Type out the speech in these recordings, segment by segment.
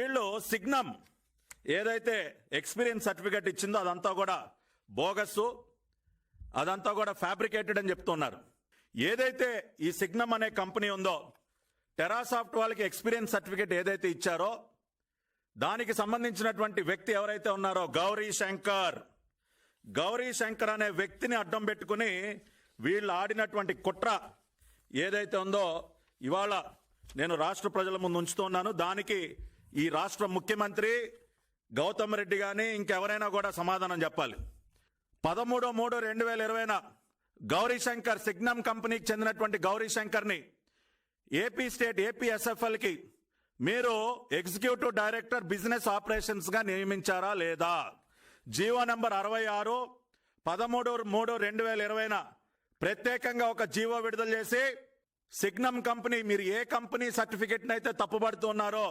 వీళ్ళు సిగ్నమ్ ఏదైతే experience certificate ఇచ్చిందో అదంతా కూడా బోగస్, అదంతా కూడా ఫ్యాబ్రికేటెడ్ అని చెప్తున్నారు. ఏదైతే ఈ సిగ్నమ్ అనే కంపెనీ ఉందో, టెరాసాఫ్ట్ వాళ్ళకి ఎక్స్పీరియన్స్ సర్టిఫికేట్ ఏదైతే ఇచ్చారో దానికి సంబంధించినటువంటి వ్యక్తి ఎవరైతే ఉన్నారో గౌరీ శంకర్ అనే వ్యక్తిని అడ్డం పెట్టుకుని వీళ్ళు ఆడినటువంటి కుట్ర ఏదైతే ఉందో ఇవాళ నేను రాష్ట్ర ప్రజల ముందు ఉంచుతున్నాను. దానికి ఈ రాష్ట్ర ముఖ్యమంత్రి గౌతమ్ రెడ్డి గాని ఇంకెవరైనా కూడా సమాధానం చెప్పాలి. 13/3/2020 గౌరీశంకర్ సిగ్నమ్ కంపెనీకి చెందినటువంటి గౌరీశంకర్ని ఏపీఎస్ఎఫ్ఎల్ కి మీరు ఎగ్జిక్యూటివ్ డైరెక్టర్ బిజినెస్ ఆపరేషన్స్ గా నియమించారా లేదా? జీవో నంబర్ 66 13/3/2020 ప్రత్యేకంగా ఒక జీవో విడుదల చేసి సిగ్నమ్ కంపెనీ, మీరు ఏ కంపెనీ సర్టిఫికెట్ అయితే తప్పుపడుతున్నారో,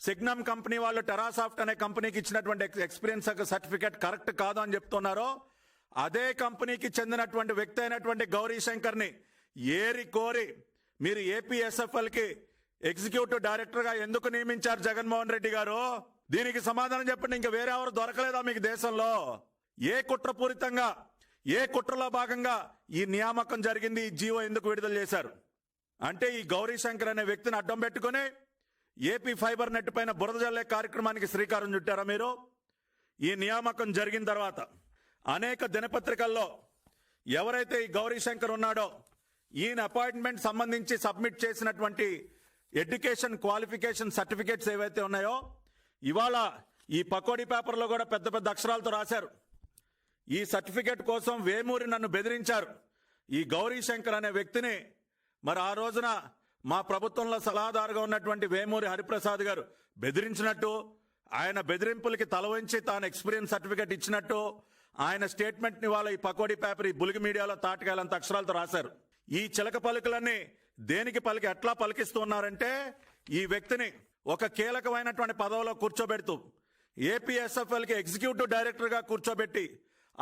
సిగ్నమ్ కంపెనీ వాళ్ళు టెరాసాఫ్ట్ అనే కంపెనీకి ఇచ్చినటువంటి ఎక్స్పీరియన్స్ సర్టిఫికెట్ కరెక్ట్ కాదు అని చెప్తున్నారో, అదే కంపెనీకి చెందినటువంటి వ్యక్తి అయినటువంటి గౌరీశంకర్ ని ఏరి కోరి మీరు ఏపీఎస్ఎఫ్ఎల్ కి ఎగ్జిక్యూటివ్ డైరెక్టర్ గా ఎందుకు నియమించారు జగన్మోహన్ రెడ్డి గారు? దీనికి సమాధానం చెప్పండి. ఇంకా వేరే ఎవరు దొరకలేదా మీకు దేశంలో? ఏ కుట్రపూరితంగా, ఏ కుట్రలో భాగంగా ఈ నియామకం జరిగింది? ఈ జీవో ఎందుకు విడుదల చేశారు అంటే ఈ గౌరీశంకర్ అనే వ్యక్తిని అడ్డం పెట్టుకుని ఏపీ ఫైబర్ నెట్ పైన బురద జల్లే కార్యక్రమానికి శ్రీకారం చుట్టారా మీరు? ఈ నియామకం జరిగిన తర్వాత అనేక దినపత్రికల్లో ఎవరైతే ఈ గౌరీశంకర్ ఉన్నాడో ఈయన అపాయింట్మెంట్ సంబంధించి సబ్మిట్ చేసినటువంటి ఎడ్యుకేషన్ క్వాలిఫికేషన్ సర్టిఫికేట్స్ ఏవైతే ఉన్నాయో ఇవాళ ఈ పకోడీ పేపర్లో కూడా పెద్ద పెద్ద అక్షరాలతో రాశారు. ఈ సర్టిఫికేట్ కోసం వేమూరి నన్ను బెదిరించారు. ఈ గౌరీశంకర్ అనే వ్యక్తిని మరి ఆ రోజున మా ప్రభుత్వంలో సలహాదారుగా ఉన్నటువంటి వేమూరి హరిప్రసాద్ గారు బెదిరించినట్టు, ఆయన బెదిరింపులకి తలవంచి తాను ఎక్స్పీరియన్స్ సర్టిఫికేట్ ఇచ్చినట్టు ఆయన స్టేట్మెంట్ ని వాళ్ళ ఈ పకోడీ పేపర్, ఈ బులుగు మీడియాలో తాటకాయలంత అక్షరాలతో రాశారు. ఈ చిలక పలుకులన్నీ దేనికి పలికి ఎట్లా పలికిస్తున్నారంటే ఈ వ్యక్తిని ఒక కీలకమైనటువంటి పదవిలో కూర్చోబెడుతూ ఏపీఎస్ఎఫ్ఎల్ కి ఎగ్జిక్యూటివ్ డైరెక్టర్ గా కూర్చోబెట్టి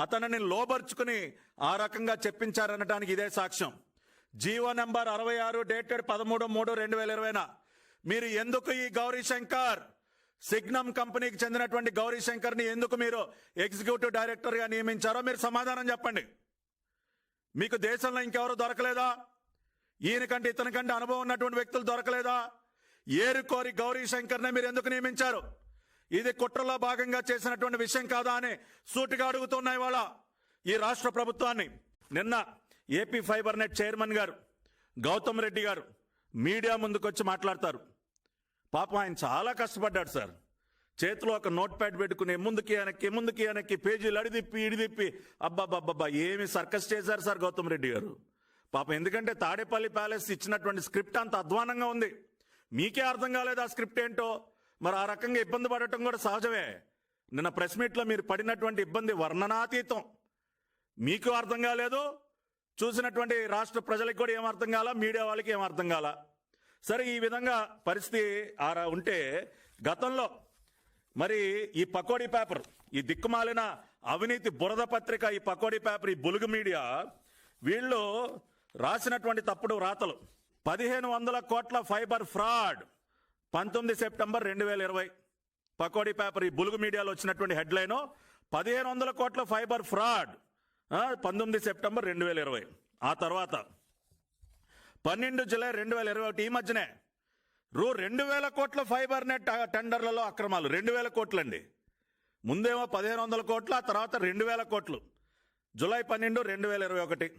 అతనిని లోబర్చుకుని ఆ రకంగా చెప్పించారనడానికి ఇదే సాక్ష్యం. జీవో నెంబర్ 66 డేటెడ్ 13/3/2020 మీరు ఎందుకు ఈ గౌరీశంకర్ సిగ్నమ్ కంపెనీకి చెందినటువంటి గౌరీశంకర్ ని ఎందుకు మీరు ఎగ్జిక్యూటివ్ డైరెక్టర్ గా నియమించారో మీరు సమాధానం చెప్పండి. మీకు దేశంలో ఇంకెవరు దొరకలేదా? ఈయనకంటే ఇతనికంటే అనుభవం ఉన్నటువంటి వ్యక్తులు దొరకలేదా? ఏరుకోరి గౌరీశంకర్ ని మీరు ఎందుకు నియమించారు? ఇది కుట్రలో భాగంగా చేసినటువంటి విషయం కాదా అని సూటిగా అడుగుతున్నాయి వాళ్ళ ఈ రాష్ట్ర ప్రభుత్వాన్ని. నిన్న ఏపీ ఫైబర్ నెట్ చైర్మన్ గారు గౌతమ్ రెడ్డి గారు మీడియా ముందుకొచ్చి మాట్లాడతారు. పాపం ఆయన చాలా కష్టపడ్డాడు సార్. చేతిలో ఒక నోట్ ప్యాడ్ పెట్టుకుని ముందుకి వెనక్కి పేజీలు అడిదిప్పి ఇడిదిప్పి అబ్బాబ్బాబ్బా ఏమి సర్కస్ చేశారు సార్ గౌతమ్ రెడ్డి గారు. పాపం ఎందుకంటే తాడేపల్లి ప్యాలెస్ ఇచ్చినటువంటి స్క్రిప్ట్ అంత అధ్వానంగా ఉంది. మీకే అర్థం కాలేదు ఆ స్క్రిప్ట్ ఏంటో. మరి ఆ రకంగా ఇబ్బంది పడటం కూడా సహజమే. నిన్న ప్రెస్ మీట్లో మీరు పడినటువంటి ఇబ్బంది వర్ణనాతీతం. మీకు అర్థం కాలేదు, చూసినటువంటి రాష్ట్ర ప్రజలకు కూడా ఏం అర్థం కాల, మీడియా వాళ్ళకి ఏం అర్థం కాల. సరే, ఈ విధంగా పరిస్థితి ఉంటే గతంలో మరి ఈ పకోడీ పేపర్, ఈ దిక్కుమాలిన అవినీతి బురద పత్రిక, ఈ పకోడీ పేపర్, ఈ బులుగు మీడియా వీళ్ళు రాసినటువంటి తప్పుడు రాతలు 1500 కోట్ల fiber fraud 19 September 2020 pakodi paper, ఈ బులుగు మీడియాలో వచ్చినటువంటి హెడ్లైన్ 1500 కోట్ల ఫైబర్ ఫ్రాడ్ 19 సెప్టెంబర్ 2020. ఆ తర్వాత 12 జూలై 2021 ఈ మధ్యనే 2000 కోట్ల ఫైబర్ నెట్ టెండర్లలో అక్రమాలు. 2000 కోట్లండి. ముందేమో 1500 కోట్లు, ఆ తర్వాత 2000 కోట్లు. జూలై 12, 2021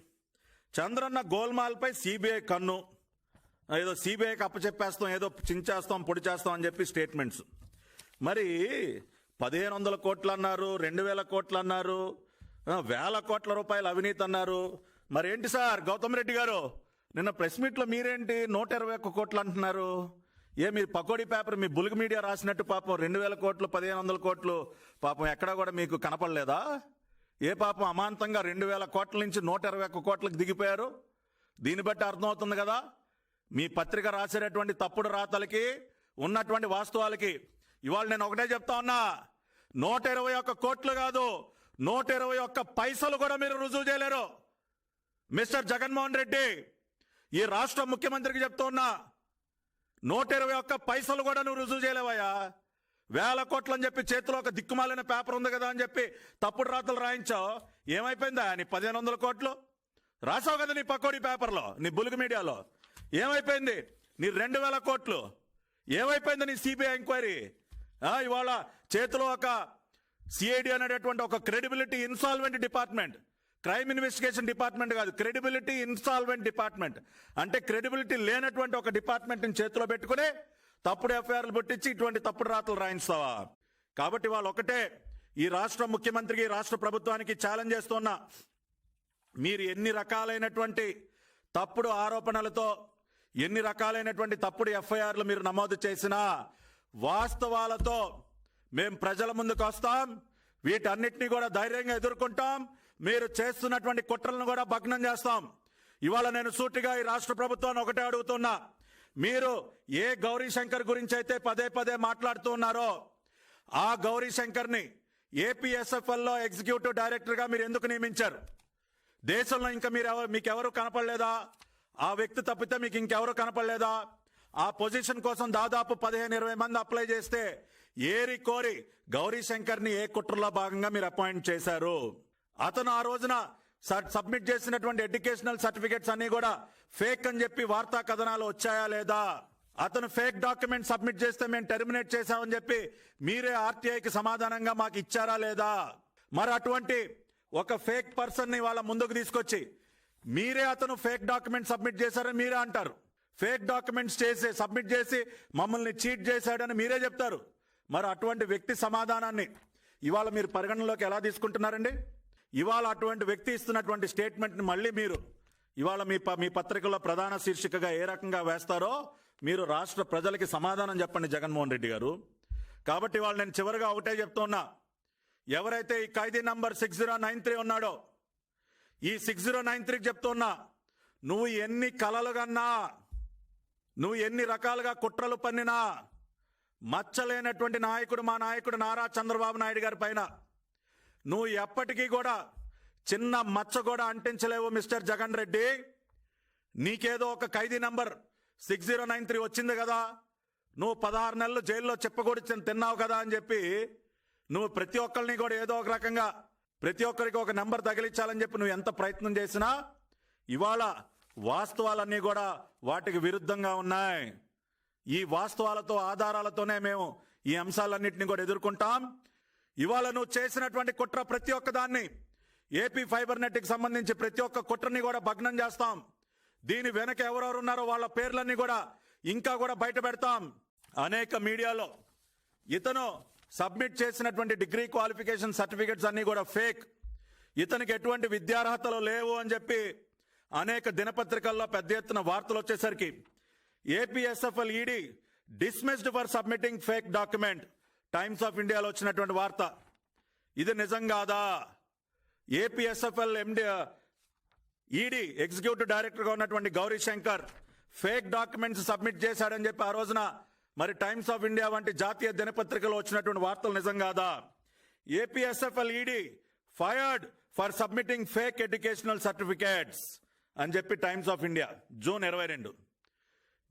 చంద్రన్న గోల్మాల్పై సిబిఐ కన్ను. ఏదో సిబిఐకి అప్పచెప్పేస్తాం, ఏదో చించేస్తాం, పొడి చేస్తాం అని చెప్పి స్టేట్మెంట్స్. మరి 1500 కోట్లు అన్నారు, 2000 కోట్లు అన్నారు, 1000 కోట్ల రూపాయల అవినీతి అన్నారు. మరేంటి సార్ గౌతమ్ రెడ్డి గారు, నిన్న ప్రెస్ మీట్లో మీరేంటి 121 కోట్లు అంటున్నారు? మీరు పకోడీ పేపర్, మీ బులుగు మీడియా రాసినట్టు పాపం 2000 కోట్లు 1500 కోట్లు పాపం ఎక్కడా కూడా మీకు కనపడలేదా? పాపం అమాంతంగా 2000 కోట్ల నుంచి 121 కోట్లకు దిగిపోయారు. దీన్ని బట్టి అర్థమవుతుంది కదా మీ పత్రిక రాసేటటువంటి తప్పుడు రాతలకి ఉన్నటువంటి వాస్తవాలకి. ఇవాళ నేను ఒకటే చెప్తా ఉన్నా, 121 కోట్లు కాదు, 121 పైసలు కూడా మీరు రుజువు చేయలేరు. మిస్టర్ జగన్మోహన్ రెడ్డి, ఈ రాష్ట్ర ముఖ్యమంత్రికి చెప్తా ఉన్నా, 121 పైసలు కూడా నువ్వు రుజువు చేయలేవయ్యా. వేల కోట్లు అని చెప్పి చేతిలో ఒక దిక్కుమాలిన పేపర్ ఉంది కదా అని చెప్పి తప్పుడు రాతలు రాయించావు. ఏమైపోయిందా నీ 1500 కోట్లు? రాసావు కదా నీ పకోడీ పేపర్లో, నీ బులుగు మీడియాలో. ఏమైపోయింది నీ 2000 కోట్లు? ఏమైపోయింది నీ సిబిఐ ఎంక్వైరీ? ఇవాళ చేతిలో ఒక సిఐడి అనేటటువంటి ఒక credibility insolvent department, crime investigation department కాదు, క్రెడిబిలిటీ ఇన్సాల్వెంట్ డిపార్ట్మెంట్. అంటే క్రెడిబిలిటీ లేనటువంటి ఒక డిపార్ట్మెంట్ చేతిలో పెట్టుకుని తప్పుడు ఎఫ్ఐఆర్లు పుట్టించి ఇటువంటి తప్పుడు రాతలు రాయించావా? కాబట్టి వాళ్ళు ఒకటే ఈ రాష్ట్ర ముఖ్యమంత్రికి, రాష్ట్ర ప్రభుత్వానికి ఛాలెంజ్ చేస్తున్నా, మీరు ఎన్ని రకాలైనటువంటి తప్పుడు ఆరోపణలతో, ఎన్ని రకాలైనటువంటి తప్పుడు ఎఫ్ఐఆర్లు మీరు నమోదు చేసినా వాస్తవాలతో మేము ప్రజల ముందుకు వస్తాం. వీటన్నిటినీ కూడా ధైర్యంగా ఎదుర్కొంటాం. మీరు చేస్తున్నటువంటి కుట్రలను కూడా భగ్నం చేస్తాం. ఇవాళ నేను సూటిగా ఈ రాష్ట్ర ప్రభుత్వాన్ని ఒకటే అడుగుతున్నా, మీరు ఏ గౌరీ శంకర్ గురించి అయితే పదే పదే మాట్లాడుతూ ఉన్నారో ఆ గౌరీ శంకర్ని ఏపీఎస్ఎఫ్ఎల్లో ఎగ్జిక్యూటివ్ డైరెక్టర్గా మీరు ఎందుకు నియమించారు? దేశంలో ఇంకా మీకెవరు కనపడలేదా? ఆ వ్యక్తి తప్పితే మీకు ఇంకెవరు కనపడలేదా? ఆ పొజిషన్ కోసం దాదాపు 15-20 మంది అప్లై చేస్తే ఏరి కోరి గౌరీ శంకర్ని ఏ కుట్రలో భాగంగా మీరు అపాయింట్ చేశారు? అతను ఆ రోజున సబ్మిట్ చేసినటువంటి ఎడ్యుకేషనల్ సర్టిఫికెట్స్ అన్ని కూడా ఫేక్ అని చెప్పి వార్తా కథనాలు వచ్చాయా లేదా? అతను ఫేక్ డాక్యుమెంట్ సబ్మిట్ చేస్తే మేము టెర్మినేట్ చేశామని చెప్పి మీరే ఆర్టీఐకి సమాధానంగా మాకు ఇచ్చారా లేదా? మరి అటువంటి ఒక ఫేక్ పర్సన్ ని వాళ్ళ ముందుకు తీసుకొచ్చి మీరే అతను ఫేక్ డాక్యుమెంట్ సబ్మిట్ చేశారని మీరే అంటారు. ఫేక్ డాక్యుమెంట్స్ చేసి సబ్మిట్ చేసి మమ్మల్ని చీట్ చేశాడని మీరే చెప్తారు. మరి అటువంటి వ్యక్తి సమాధానాన్ని ఇవాళ మీరు పరిగణనలోకి ఎలా తీసుకుంటున్నారండి? ఇవాళ అటువంటి వ్యక్తి ఇస్తున్నటువంటి స్టేట్మెంట్ని మళ్ళీ మీరు ఇవాళ మీ పత్రికల్లో ప్రధాన శీర్షికగా ఏ రకంగా వేస్తారో మీరు రాష్ట్ర ప్రజలకి సమాధానం చెప్పండి జగన్మోహన్ రెడ్డి గారు. కాబట్టి ఇవాళ నేను చివరిగా ఒకటే చెప్తున్నా, ఎవరైతే ఈ ఖైదీ నంబర్ 6093 ఉన్నాడో, ఈ 6093కి చెప్తున్నా, నువ్వు ఎన్ని కలలు కన్నా, నువ్వు ఎన్ని రకాలుగా కుట్రలు పన్నినా మచ్చలేనటువంటి నాయకుడు మా నాయకుడు నారా చంద్రబాబు నాయుడు గారి పైన నువ్వు ఎప్పటికీ కూడా చిన్న మచ్చ కూడా అంటించలేవు మిస్టర్ జగన్ రెడ్డి. నీకేదో ఒక ఖైదీ నంబర్ 6093 వచ్చింది కదా, నువ్వు 16 నెలలు జైల్లో చెప్పకూడి తిన్నావు కదా అని చెప్పి నువ్వు ప్రతి ఒక్కరిని కూడా ఏదో ఒక రకంగా ప్రతి ఒక్కరికి ఒక నెంబర్ తగిలించాలని చెప్పి నువ్వు ఎంత ప్రయత్నం చేసినా ఇవాళ వాస్తవాలన్నీ కూడా వాటికి విరుద్ధంగా ఉన్నాయి. ఈ వాస్తవాలతో ఆధారాలతోనే మేము ఈ అంశాలన్నింటినీ కూడా ఎదుర్కొంటాం. ఇవాళ నువ్వు చేసినటువంటి కుట్ర ప్రతి ఒక్కదాన్ని, ఏపీ ఫైబర్ నెట్కి సంబంధించి ప్రతి ఒక్క కుట్రని కూడా భగ్నం చేస్తాం. దీని వెనక ఎవరెవరు ఉన్నారో వాళ్ళ పేర్లన్నీ కూడా ఇంకా కూడా బయట పెడతాం. అనేక మీడియాలో ఇతను సబ్మిట్ చేసినటువంటి డిగ్రీ క్వాలిఫికేషన్ సర్టిఫికెట్స్ అన్ని కూడా ఫేక్, ఇతనికి ఎటువంటి విద్యార్హతలు లేవు అని చెప్పి అనేక దినపత్రికల్లో పెద్ద ఎత్తున వార్తలు వచ్చేసరికి APSFL ED dismissed for submitting fake document, times of ఇండియాలో వచ్చినటువంటి వార్త. ఇది నిజం కాదా? ఏపీఎస్ఎఫ్ఎల్ ఈడీ ఎగ్జిక్యూటివ్ డైరెక్టర్గా ఉన్నటువంటి Gauri Shankar fake documents submit చేశాడని చెప్పి ఆ రోజున మరి టైమ్స్ ఆఫ్ ఇండియా వంటి జాతీయ దినపత్రికలో వచ్చినటువంటి వార్తలు నిజం కాదా? APSFL ED fired for submitting fake educational certificates అని చెప్పి టైమ్స్ ఆఫ్ ఇండియా జూన్ 22.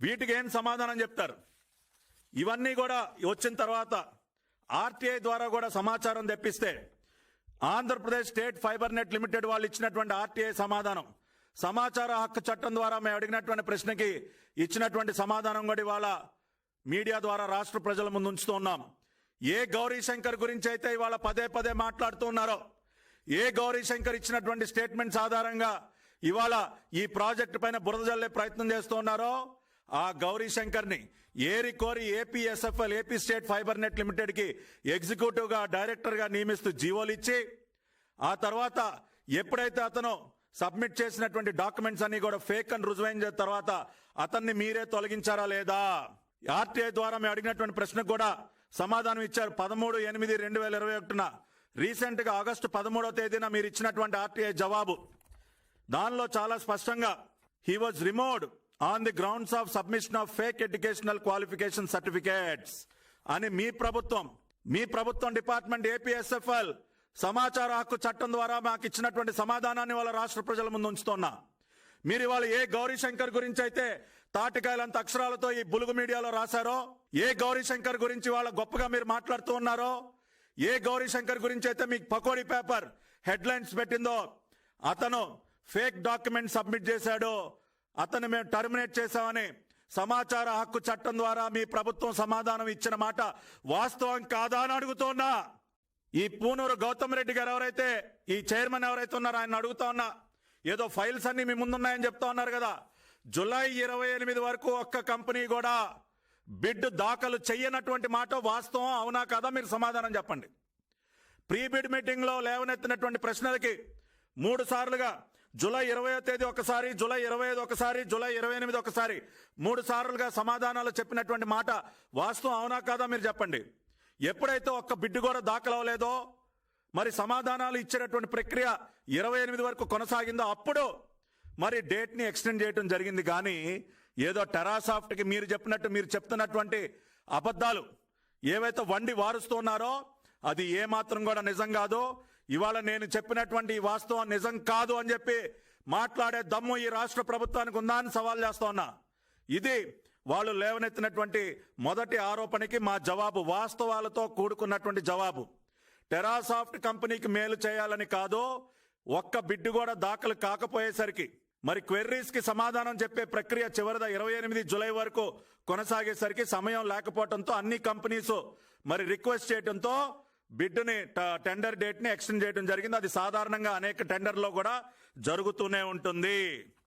వీటికి ఏం సమాధానం చెప్తారు? ఇవన్నీ కూడా వచ్చిన తర్వాత ఆర్టీఐ ద్వారా కూడా సమాచారం తెప్పిస్తే Andhra Pradesh state fibre net limited వాళ్ళు ఇచ్చినటువంటి ఆర్టీఐ సమాధానం, సమాచార హక్కు చట్టం ద్వారా మేము అడిగినటువంటి ప్రశ్నకి ఇచ్చినటువంటి సమాధానం కూడా ఇవాళ మీడియా ద్వారా రాష్ట్ర ప్రజల ముందు ఉంచుతూ ఉన్నాం. ఏ గౌరీ శంకర్ గురించి అయితే ఇవాళ పదే పదే మాట్లాడుతూ ఉన్నారో, ఏ గౌరీ శంకర్ ఇచ్చినటువంటి స్టేట్మెంట్స్ ఆధారంగా ఇవాళ ఈ ప్రాజెక్టు పైన బురద జల్లే ప్రయత్నం చేస్తూ ఉన్నారో ఆ గౌరీ శంకర్ని ఏరి కోరి APSFL AP state fibre net limited కి ఎగ్జిక్యూటివ్ గా డైరెక్టర్ గా నియమిస్తూ జీవోలు ఇచ్చి ఆ తర్వాత ఎప్పుడైతే అతను సబ్మిట్ చేసినటువంటి డాక్యుమెంట్స్ అన్ని కూడా ఫేక్ అని రుజువైన తర్వాత అతన్ని మీరే తొలగించారా లేదా? ఆర్టీఐ ద్వారా మేము అడిగినటువంటి ప్రశ్నకు కూడా సమాధానం ఇచ్చారు 13/8/2021. రీసెంట్ గా ఆగస్టు 13వ తేదీన మీరు ఇచ్చినటువంటి ఆర్టీఐ జవాబు, దానిలో చాలా స్పష్టంగా he was removed on the grounds of submission of fake educational qualification certificates అని మీ ప్రభుత్వం డిపార్ట్మెంట్ ఏపీఎస్ఎఫ్ఎల్ సమాచార హక్కు చట్టం ద్వారా మాకు ఇచ్చినటువంటి సమాధానాన్ని వాళ్ళ రాష్ట్ర ప్రజల ముందు ఉంచుతున్నా. మీరు ఇవాళ ఏ గౌరీ శంకర్ గురించి అయితే తాటికాయలంత అక్షరాలతో ఈ బులుగు మీడియాలో రాశారో, ఏ గౌరీశంకర్ గురించి వాళ్ళ గొప్పగా మీరు మాట్లాడుతూ ఉన్నారో, ఏ గౌరీశంకర్ గురించి అయితే మీకు పకోడీ పేపర్ హెడ్లైన్స్ పెట్టిందో, అతను ఫేక్ డాక్యుమెంట్ సబ్మిట్ చేశాడు, అతను మేము టర్మినేట్ చేశామని సమాచార హక్కు చట్టం ద్వారా మీ ప్రభుత్వం సమాధానం ఇచ్చిన మాట వాస్తవం కాదా అని అడుగుతున్నా. ఈ పూనూరు గౌతమ్ రెడ్డి గారు ఎవరైతే, ఈ చైర్మన్ ఎవరైతే ఉన్నారో ఆయన అడుగుతా ఉన్నా. ఏదో ఫైల్స్ అన్ని మీ ముందున్నాయని చెప్తా ఉన్నారు కదా. జూలై 28 వరకు ఒక్క కంపెనీ కూడా బిడ్ దాఖలు చెయ్యనటువంటి మాట వాస్తవం అవునా కాదా మీరు సమాధానం చెప్పండి. ప్రీ బిడ్ మీటింగ్ లో లేవనెత్తినటువంటి ప్రశ్నలకి 3 సార్లుగా జూలై 20వ తేదీ ఒకసారి, జూలై 25 ఒకసారి, జూలై 28 ఒకసారి, 3 సార్లుగా సమాధానాలు చెప్పినటువంటి మాట వాస్తవం అవునా కాదా మీరు చెప్పండి. ఎప్పుడైతే ఒక్క బిడ్ కూడా దాఖలు అవ్వలేదో, మరి సమాధానాలు ఇచ్చేటటువంటి ప్రక్రియ 28 వరకు కొనసాగిందో, అప్పుడు మరి డేట్ ని ఎక్స్టెండ్ చేయడం జరిగింది. కానీ ఏదో టెరాసాఫ్ట్ కి మీరు చెప్పినట్టు మీరు చెప్తున్నటువంటి అబద్ధాలు ఏవైతే వండి వారుస్తున్నారో అది ఏ మాత్రం కూడా నిజం కాదు. ఇవాళ నేను చెప్పినటువంటి ఈ వాస్తవం నిజం కాదు అని చెప్పి మాట్లాడే దమ్ము ఈ రాష్ట్ర ప్రభుత్వానికి ఉందా అని సవాల్ చేస్తా ఉన్నా. ఇది వాళ్ళు లేవనెత్తినటువంటి మొదటి ఆరోపణకి మా జవాబు, వాస్తవాలతో కూడుకున్నటువంటి జవాబు. టెరాసాఫ్ట్ కంపెనీకి మేలు చేయాలని కాదు, ఒక్క బిడ్డు కూడా దాఖలు కాకపోయేసరికి మరి క్వెర్రీస్ కి సమాధానం చెప్పే ప్రక్రియ చివరిద 28 జూలై వరకు కొనసాగేసరికి సమయం లేకపోవడంతో అన్ని కంపెనీస్ మరి రిక్వెస్ట్ చేయడంతో బిడ్డుని టెండర్ డేట్ ని ఎక్స్టెండ్ చేయడం జరిగింది. అది సాధారణంగా అనేక టెండర్లో కూడా జరుగుతూనే ఉంటుంది.